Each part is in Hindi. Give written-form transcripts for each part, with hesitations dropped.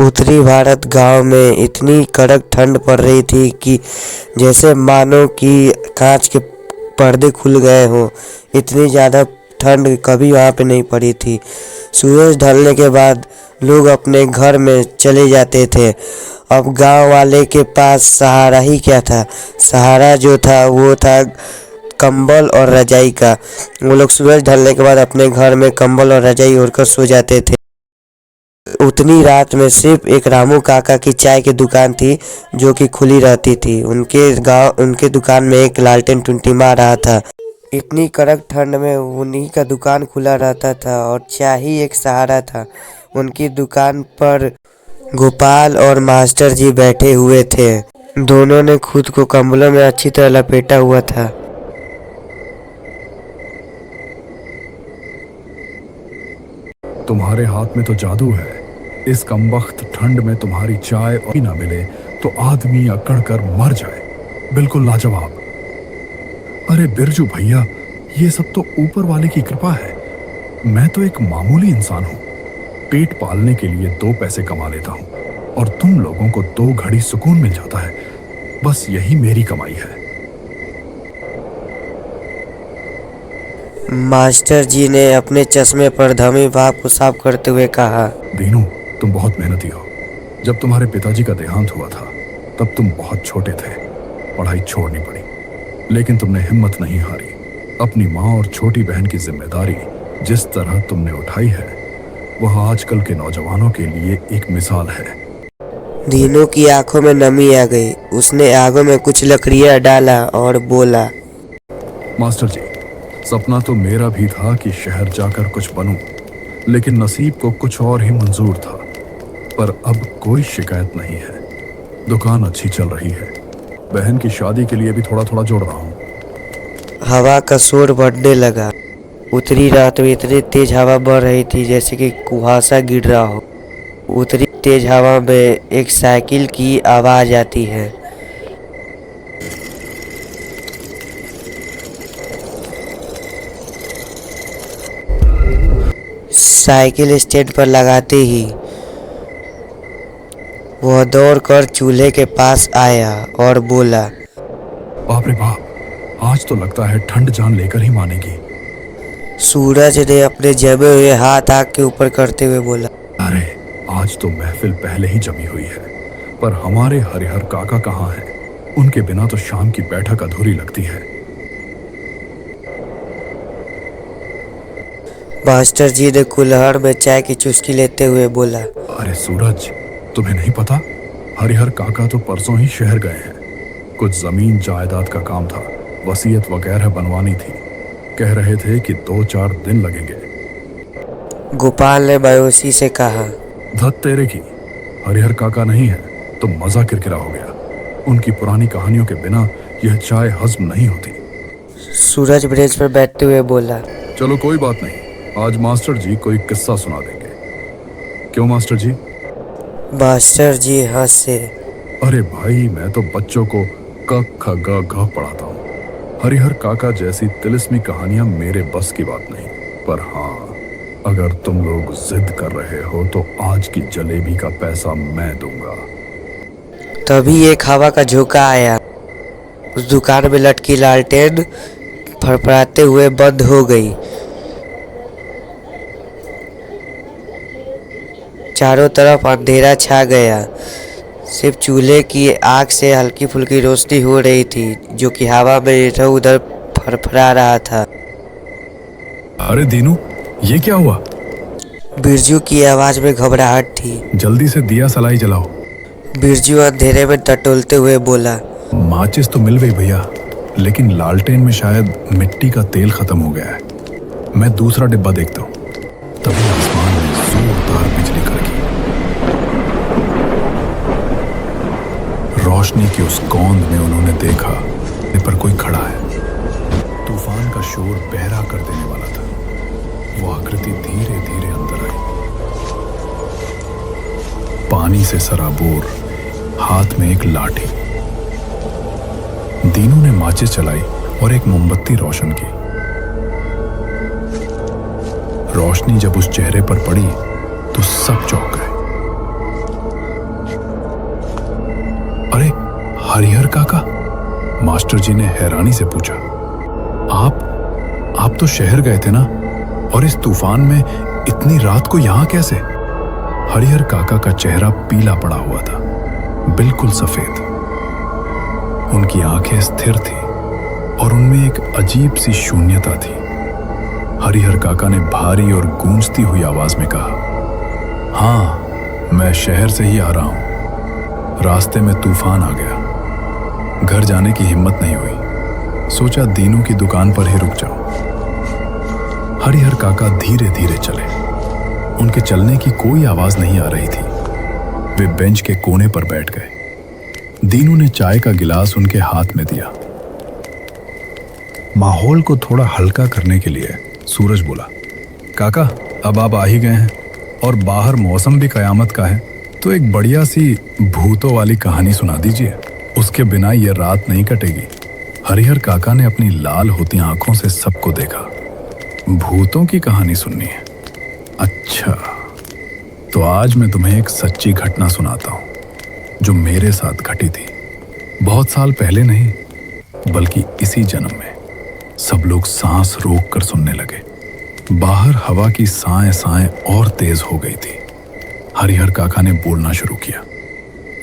उत्तरी भारत गांव में इतनी कड़क ठंड पड़ रही थी कि जैसे मानो कि कांच के पर्दे खुल गए हों। इतनी ज़्यादा ठंड कभी वहाँ पे नहीं पड़ी थी। सूरज ढलने के बाद लोग अपने घर में चले जाते थे। अब गांव वाले के पास सहारा ही क्या था। सहारा जो था वो था कंबल और रजाई का। वो लोग सूरज ढलने के बाद अपने घर में कंबल और रजाई ओढ़कर सो जाते थे। उतनी रात में सिर्फ एक रामू काका की चाय की दुकान थी जो कि खुली रहती थी। उनके दुकान में एक लालटेन टिमटिमा रहा था। इतनी कड़क ठंड में उन्हीं का दुकान खुला रहता था और चाय ही एक सहारा था। उनकी दुकान पर गोपाल और मास्टर जी बैठे हुए थे। दोनों ने खुद को कंबलों में अच्छी तरह लपेटा हुआ था। तुम्हारे हाथ में तो जादू है। इस कमबख्त ठंड में तुम्हारी चाय और ना मिले तो आदमी अकड़ कर मर जाए। बिल्कुल लाजवाब। अरे बिरजू भैया, ये सब तो ऊपर वाले की कृपा है। मैं तो एक मामूली इंसान हूँ। पेट पालने के लिए 2 पैसे कमा लेता हूँ और तुम लोगों को 2 घड़ी सुकून मिल जाता है। बस यही मेरी कमाई है। मास्टर जी ने अपने चश्मे पर धमी भाव को साफ करते हुए कहा, दीनू, तुम बहुत मेहनती हो। जब तुम्हारे पिताजी का देहांत हुआ था तब तुम बहुत छोटे थे। पढ़ाई छोड़नी पड़ी, लेकिन तुमने हिम्मत नहीं हारी। अपनी माँ और छोटी बहन की जिम्मेदारी जिस तरह तुमने उठाई है वह आजकल के नौजवानों के लिए एक मिसाल है। दीनू की आंखों में नमी आ गई। उसने आगों में कुछ लकड़ियां डाला और बोला, मास्टर जी, सपना तो मेरा भी था कि शहर जाकर कुछ बनूं, लेकिन नसीब को कुछ और ही मंजूर था। पर अब कोई शिकायत नहीं है। दुकान अच्छी चल रही है। बहन की शादी के लिए भी थोड़ा थोड़ा जोड़ रहा हूँ। हवा का शोर बढ़ने लगा। उत्तरी रात में इतनी तेज हवा बह रही थी जैसे कि कुहासा गिर रहा हो। उतनी तेज हवा में एक साइकिल की आवाज आती है। साइकिल स्टैंड पर लगाते ही वह दौड़कर चूल्हे के पास आया और बोला, बाप रे बाप, आज तो लगता है ठंड जान लेकर ही मानेगी। सूरज ने अपने जमे हुए हाथ आग के ऊपर करते हुए बोला, अरे आज तो महफिल पहले ही जमी हुई है, पर हमारे हरिहर काका कहाँ हैं? उनके बिना तो शाम की बैठक अधूरी लगती है। मास्टर जी ने कुल्हड़ में चाय की चुस्की लेते हुए बोला, अरे सूरज, तुम्हें नहीं पता? हरिहर काका तो परसों ही शहर गए हैं। कुछ जमीन जायदाद का काम था, वसीयत वगैरह बनवानी थी। कह रहे थे कि 2-4 दिन लगेंगे। गोपाल ने मायूसी से कहा, धत तेरे की, हरिहर काका नहीं है तो मजा किरकिरा हो गया। उनकी पुरानी कहानियों के बिना यह चाय हजम नहीं होती। सूरज ब्रेंच पर बैठते हुए बोला, चलो कोई बात नहीं, आज मास्टर जी कोई किस्सा सुना देंगे। क्यों मास्टर जी? मास्टर जी हंसे। अरे भाई, मैं तो बच्चों को क ख ग घ पढ़ाता हूँ। हरिहर काका जैसी तिलिस्मी कहानियां मेरे बस की बात नहीं। पर हाँ, अगर तुम लोग जिद कर रहे हो तो आज की जलेबी का पैसा मैं दूंगा। तभी एक हवा का झोंका आया। उस दुकान में लटकी लालटेन फड़फड़ाते हुए बंद हो गई। चारों तरफ अंधेरा छा गया। सिर्फ चूल्हे की आग से हल्की फुल्की रोशनी हो रही थी जो कि हवा में इधर उधर फड़फड़ा रहा था। अरे दीनू, ये क्या हुआ? बिरजू की आवाज में घबराहट थी। जल्दी से दिया सलाई जलाओ। बिरजू अंधेरे में टटोलते हुए बोला, माचिस तो मिल गई भैया, लेकिन लालटेन में शायद मिट्टी का तेल खत्म हो गया है। मैं दूसरा डिब्बा देखता हूँ। तभी आसमान में जोरदार बिजली कड़की। रोशनी की उस गोंद में उन्होंने देखा पर कोई खड़ा है। तूफान का शोर बहरा कर देने वाला था। वो आकृति धीरे धीरे अंदर आई, पानी से सराबोर, हाथ में एक लाठी। दीनू ने माचिस जलाई और एक मोमबत्ती रोशन की। रोशनी जब उस चेहरे पर पड़ी तो सब चौंक गए। हरिहर काका? मास्टर जी ने हैरानी से पूछा। आप तो शहर गए थे ना, और इस तूफान में इतनी रात को यहां कैसे? हरिहर काका का चेहरा पीला पड़ा हुआ था, बिल्कुल सफेद। उनकी आंखें स्थिर थी और उनमें एक अजीब सी शून्यता थी। हरिहर काका ने भारी और गूंजती हुई आवाज में कहा, हाँ, मैं शहर से ही आ रहा हूं। रास्ते में तूफान आ गया, घर जाने की हिम्मत नहीं हुई, सोचा दीनू की दुकान पर ही रुक जाऊं। हरिहर काका धीरे धीरे चले। उनके चलने की कोई आवाज नहीं आ रही थी। वे बेंच के कोने पर बैठ गए। दीनू ने चाय का गिलास उनके हाथ में दिया। माहौल को थोड़ा हल्का करने के लिए सूरज बोला, काका, अब आप आ ही गए हैं और बाहर मौसम भी कयामत का है, तो एक बढ़िया सी भूतों वाली कहानी सुना दीजिए। उसके बिना ये रात नहीं कटेगी। हरिहर काका ने अपनी लाल होती आंखों से सबको देखा। भूतों की कहानी सुननी है? अच्छा, तो आज मैं तुम्हें एक सच्ची घटना सुनाता हूं जो मेरे साथ घटी थी। बहुत साल पहले नहीं, बल्कि इसी जन्म में। सब लोग सांस रोक कर सुनने लगे। बाहर हवा की साएं साएं और तेज हो गई थी। हरिहर काका ने बोलना शुरू किया।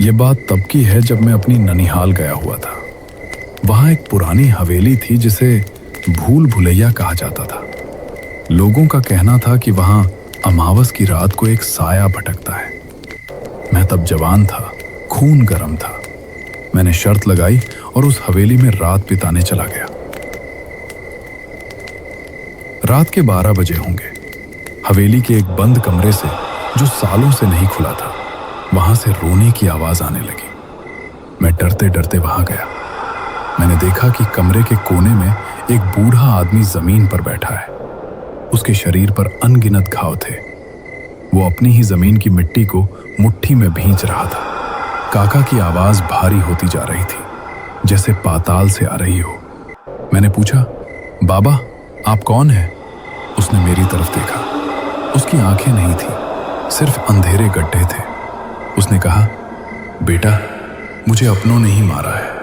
यह बात तब की है जब मैं अपनी ननिहाल गया हुआ था। वहां एक पुरानी हवेली थी जिसे भूल भुलैया कहा जाता था। लोगों का कहना था कि वहां अमावस की रात को एक साया भटकता है। मैं तब जवान था, खून गर्म था। मैंने शर्त लगाई और उस हवेली में रात बिताने चला गया। रात के 12 बजे होंगे। हवेली के एक बंद कमरे से, जो सालों से नहीं खुला था, वहां से रोने की आवाज आने लगी। मैं डरते डरते वहां गया। मैंने देखा कि कमरे के कोने में एक बूढ़ा आदमी जमीन पर बैठा है। उसके शरीर पर अनगिनत घाव थे। वो अपनी ही जमीन की मिट्टी को मुट्ठी में भींच रहा था। काका की आवाज भारी होती जा रही थी, जैसे पाताल से आ रही हो। मैंने पूछा, बाबा, आप कौन हैं? उसने मेरी तरफ देखा। उसकी आंखें नहीं थी, सिर्फ अंधेरे गड्ढे थे। उसने कहा, बेटा, मुझे अपनों ने ही मारा है।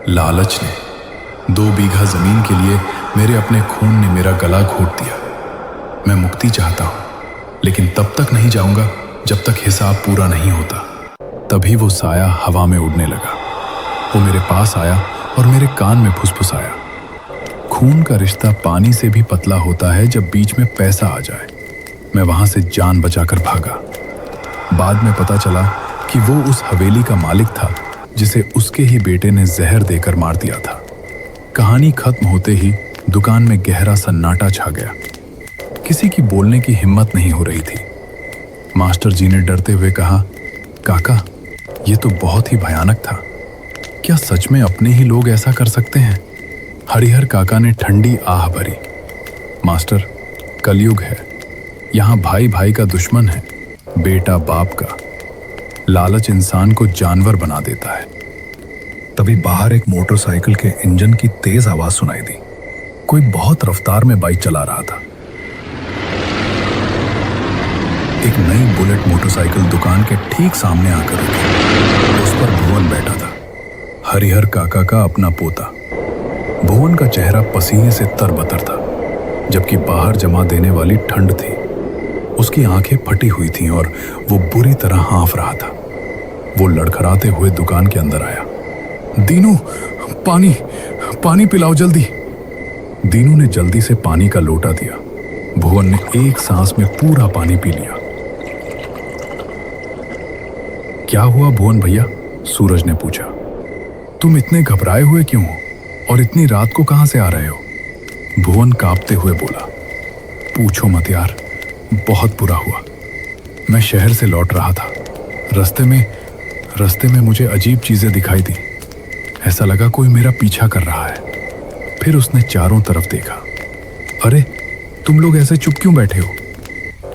लालच ने। 2 बीघा जमीन के लिए मेरे अपने खून ने मेरा गला घोट दिया। मैं मुक्ति चाहता हूं, लेकिन तब तक नहीं जाऊंगा जब तक हिसाब पूरा नहीं होता। तभी वो साया हवा में उड़ने लगा। वो मेरे पास आया और मेरे कान में फुसफुसाया, खून का रिश्ता पानी से भी पतला होता है जब बीच में पैसा आ जाए। मैं वहां से जान बचाकर भागा। बाद में पता चला कि वो उस हवेली का मालिक था जिसे उसके ही बेटे ने जहर देकर मार दिया था। कहानी खत्म होते ही दुकान में गहरा सन्नाटा छा गया। किसी की बोलने की हिम्मत नहीं हो रही थी। मास्टर जी ने डरते हुए कहा, काका, ये तो बहुत ही भयानक था। क्या सच में अपने ही लोग ऐसा कर सकते हैं? हरिहर काका ने ठंडी आह भरी। मास्टर, कलयुग है। यहाँ भाई भाई का दुश्मन है, बेटा बाप का। लालच इंसान को जानवर बना देता है। तभी बाहर एक मोटरसाइकिल के इंजन की तेज आवाज सुनाई दी। कोई बहुत रफ्तार में बाइक चला रहा था। एक नई बुलेट मोटरसाइकिल दुकान के ठीक सामने आकर रुकी। उस पर भुवन बैठा था, हरिहर काका का अपना पोता। भुवन का चेहरा पसीने से तरबतर था, जबकि बाहर जमा देने वाली ठंड थी। उसकी आंखें फटी हुई थीं और वो बुरी तरह हाँफ रहा था। वो लड़खड़ाते हुए दुकान के अंदर आया। दीनू, पानी पानी पिलाओ जल्दी। दीनू ने जल्दी से पानी का लोटा दिया। भुवन ने एक सांस में पूरा पानी पी लिया। क्या हुआ भुवन भैया? सूरज ने पूछा। तुम इतने घबराए हुए क्यों हो और इतनी रात को कहां से आ रहे हो? भुवन कांपते हुए बोला, पूछो मत यार, बहुत बुरा हुआ। मैं शहर से लौट रहा था। रास्ते में मुझे अजीब चीजें दिखाई दी। ऐसा लगा कोई मेरा पीछा कर रहा है। फिर उसने चारों तरफ देखा। अरे, तुम लोग ऐसे चुप क्यों बैठे हो?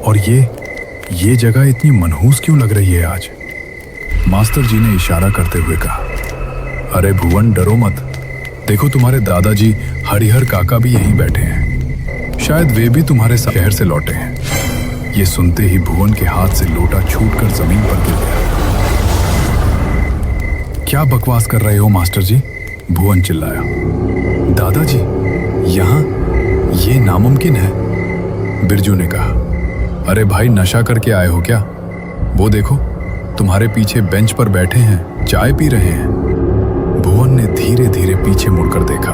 और ये जगह इतनी मनहूस क्यों लग रही है आज? मास्टर जी ने इशारा करते हुए कहा, अरे भुवन, डरो मत। देखो, तुम्हारे दादाजी हरिहर काका भी यहीं बैठे हैं। शायद वे भी तुम्हारे शहर से लौटे हैं। ये सुनते ही भुवन के हाथ से लोटा छूटकर जमीन पर गिर गया। क्या बकवास कर रहे हो मास्टर जी? भुवन चिल्लाया। दादाजी, यहाँ ये नामुमकिन है, बिरजू ने कहा। अरे भाई, नशा करके आए हो क्या? वो देखो, तुम्हारे पीछे बेंच पर बैठे हैं, चाय पी रहे हैं। भुवन ने धीरे धीरे पीछे मुड़कर देखा।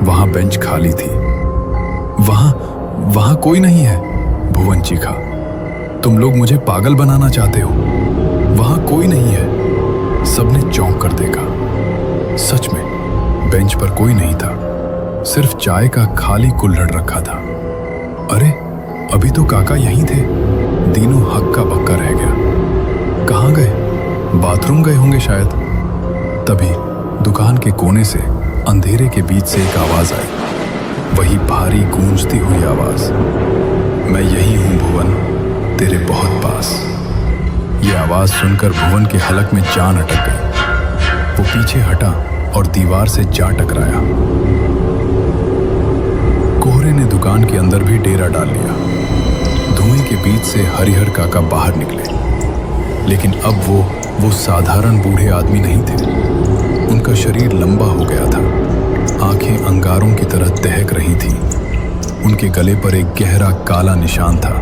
वहां बेंच खाली थी। वहां कोई नहीं है, भुवन चीखा। तुम लोग मुझे पागल बनाना चाहते हो। वहां कोई नहीं है। सबने चौंक कर देखा। सच में बेंच पर कोई नहीं था, सिर्फ चाय का खाली कुल्हड़ रखा था। अरे, अभी तो काका यहीं थे। दीनू हक्का बक्का रह गया। कहाँ गए? बाथरूम गए होंगे शायद। तभी दुकान के कोने से अंधेरे के बीच से एक आवाज आई, वही भारी गूंजती हुई आवाज। मैं यही हूं भुवन, तेरे बहुत पास। यह आवाज सुनकर भुवन के हलक में जान अटक गई। वो पीछे हटा और दीवार से जा टकराया। कोहरे ने दुकान के अंदर भी डेरा डाल लिया। धुएं के बीच से हरिहर काका बाहर निकले, लेकिन अब वो साधारण बूढ़े आदमी नहीं थे। उनका शरीर लंबा हो गया था, आंखें अंगारों की तरह दहक रही थीं। उनके गले पर एक गहरा काला निशान था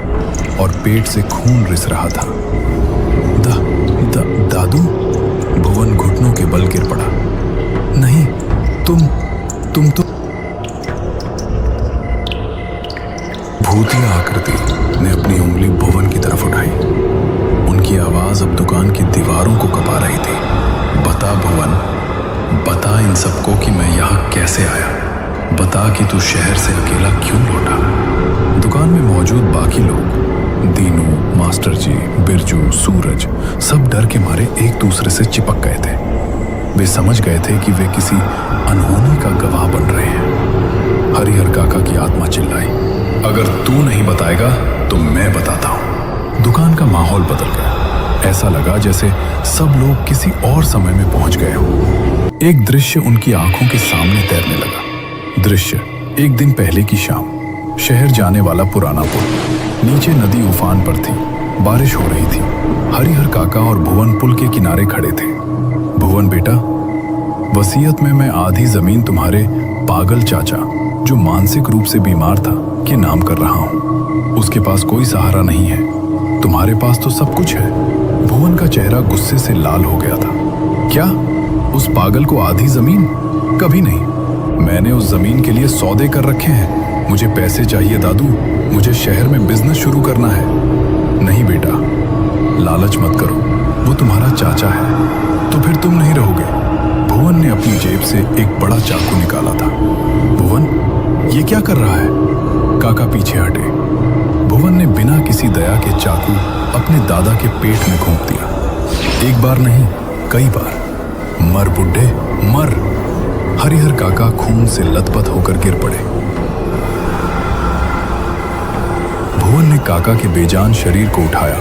और पेट से खून रिस रहा था। दादू, भुवन घुटनों के बल गिर पड़ा। नहीं, तुम तो। भूतिया आकृति ने अपनी उंगली भुवन की तरफ उठाई। उनकी आवाज अब दुकान की दीवारों को कपा रही थी। बता भुवन, बता इन सबको कि मैं यहाँ कैसे आया। बता कि तू शहर से अकेला क्यों लौटा। दुकान में मौजूद बाकी लोग, दीनू, मास्टर जी, बिरजू, सूरज, सब डर के मारे एक दूसरे से चिपक गए थे। वे समझ गए थे कि वे किसी अनहोनी का गवाह बन रहे हैं। हरिहर काका की आत्मा चिल्लाई, अगर तू नहीं बताएगा तो मैं बताता हूँ। दुकान का माहौल बदल गया। ऐसा लगा जैसे सब लोग किसी और समय में पहुंच गए हों। एक दृश्य उनकी आंखों के सामने तैरने लगा। दृश्य एक दिन पहले की शाम। शहर जाने वाला पुराना पुल। नीचे नदी उफान पर थी, बारिश हो रही थी। हरिहर काका और भुवन पुल के किनारे खड़े थे। भुवन बेटा, वसीयत में मैं आधी जमीन तुम्हारे पागल चाचा, जो मानसिक रूप से बीमार था, के नाम कर रहा हूँ। उसके पास कोई सहारा नहीं है, तुम्हारे पास तो सब कुछ है। भुवन का चेहरा गुस्से से लाल हो गया था। क्या? उस पागल को आधी जमीन? कभी नहीं। मैंने उस जमीन के लिए सौदे कर रखे हैं। मुझे पैसे चाहिए दादू, मुझे शहर में बिजनेस शुरू करना है। नहीं बेटा, लालच मत करो, वो तुम्हारा चाचा है, तो फिर तुम नहीं रहोगे। भुवन ने अपनी जेब से एक बड़ा चाकू निकाला था। भुवन, ये क्या कर रहा है? काका पीछे हटे। भुवन ने बिना किसी दया के चाकू अपने दादा के पेट में घोंप दिया। एक बार नहीं, कई बार। मर बुड्ढे, मर। हरिहर काका खून से लथपथ होकर गिर पड़े। भुवन ने काका के बेजान शरीर को उठाया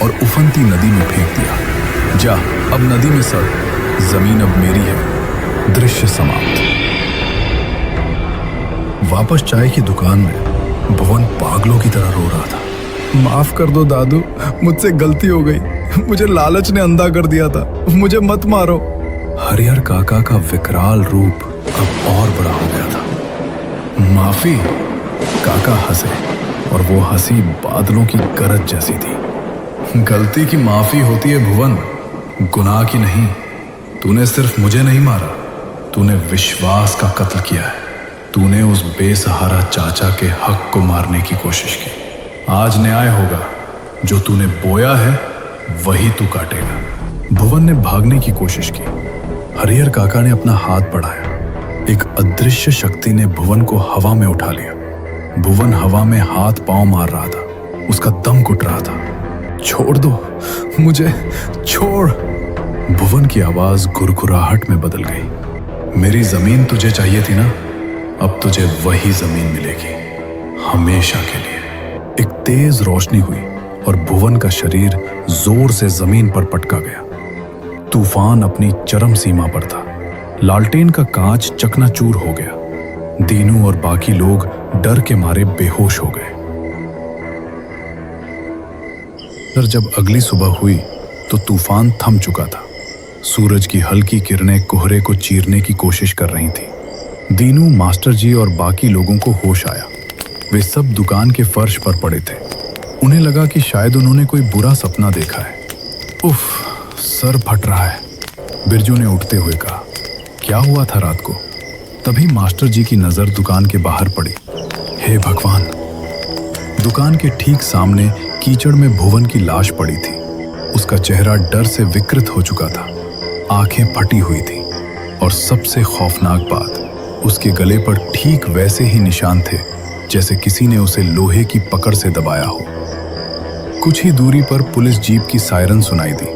और उफनती नदी में फेंक दिया। जा, अब नदी में सड़, जमीन अब मेरी है। दृश्य समाप्त। वापस चाय की दुकान में भुवन पागलों की तरह रो रहा था। माफ कर दो दादू, मुझसे गलती हो गई। मुझे लालच ने अंधा कर दिया था, मुझे मत मारो। हरिहर काका का विकराल रूप अब और बड़ा हो गया था। माफी? काका हंसे और वो हंसी बादलों की गरज जैसी थी। गलती की माफी होती है भुवन, गुनाह की नहीं। तूने सिर्फ मुझे नहीं मारा, तूने विश्वास का कत्ल किया है। तूने उस बेसहारा चाचा के हक को मारने की कोशिश की। आज न्याय होगा। जो तूने बोया है वही तू काटेगा। भुवन ने भागने की कोशिश की। हरिहर काका ने अपना हाथ बढ़ाया। एक अदृश्य शक्ति ने भुवन को हवा में उठा लिया। भुवन हवा में हाथ पांव मार रहा था, उसका दम घुट रहा था। छोड़ दो मुझे, छोड़। भुवन की आवाज गुरगुराहट में बदल गई। मेरी जमीन तुझे चाहिए थी ना, अब तुझे वही जमीन मिलेगी, हमेशा के लिए। एक तेज रोशनी हुई और भुवन का शरीर जोर से जमीन पर पटका गया। तूफान अपनी चरम सीमा पर था। लालटेन का कांच चकनाचूर हो गया। दीनू और बाकी लोग डर के मारे बेहोश हो गए। पर जब अगली सुबह हुई तो तूफान थम चुका था। सूरज की हल्की किरणें कोहरे को चीरने की कोशिश कर रही थी। दीनू, मास्टर जी और बाकी लोगों को होश आया। वे सब दुकान के फर्श पर पड़े थे। उन्हें लगा कि शायद उन्होंने कोई बुरा सपना देखा है। उफ, सर फट रहा है, बिरजू ने उठते हुए कहा। क्या हुआ था रात को? तभी मास्टर जी की नजर दुकान के बाहर पड़ी। हे भगवान! दुकान के ठीक सामने कीचड़ में भुवन की लाश पड़ी थी। उसका चेहरा डर से विकृत हो चुका था, आंखें फटी हुई थी और सबसे खौफनाक बात, उसके गले पर ठीक वैसे ही निशान थे जैसे किसी ने उसे लोहे की पकड़ से दबाया हो। कुछ ही दूरी पर पुलिस जीप की सायरन सुनाई दी।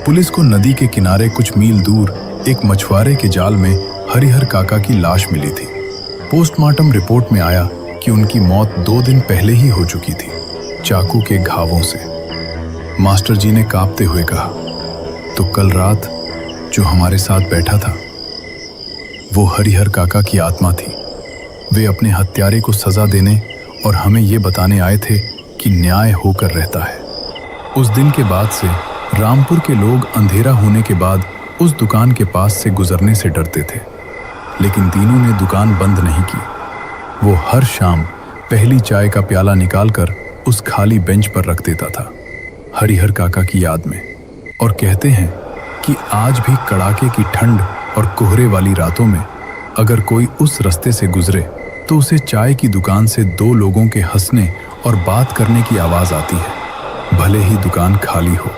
पुलिस को नदी के किनारे कुछ मील दूर एक मछुआरे के जाल में हरिहर काका की लाश मिली थी। पोस्टमार्टम रिपोर्ट में आया कि उनकी मौत 2 दिन पहले ही हो चुकी थी, चाकू के घावों से। मास्टर जी ने कांपते हुए कहा, तो कल रात जो हमारे साथ बैठा था वो हरिहर काका की आत्मा थी। वे अपने हत्यारे को सजा देने और हमें ये बताने आए थे कि न्याय होकर रहता है। उस दिन के बाद से रामपुर के लोग अंधेरा होने के बाद उस दुकान के पास से गुजरने से डरते थे। लेकिन दीनू ने दुकान बंद नहीं की। वो हर शाम पहली चाय का प्याला निकालकर उस खाली बेंच पर रख देता था, हरिहर काका की याद में। और कहते हैं कि आज भी कड़ाके की ठंड और कोहरे वाली रातों में अगर कोई उस रास्ते से गुजरे तो उसे चाय की दुकान से 2 लोगों के हंसने और बात करने की आवाज आती है, भले ही दुकान खाली हो।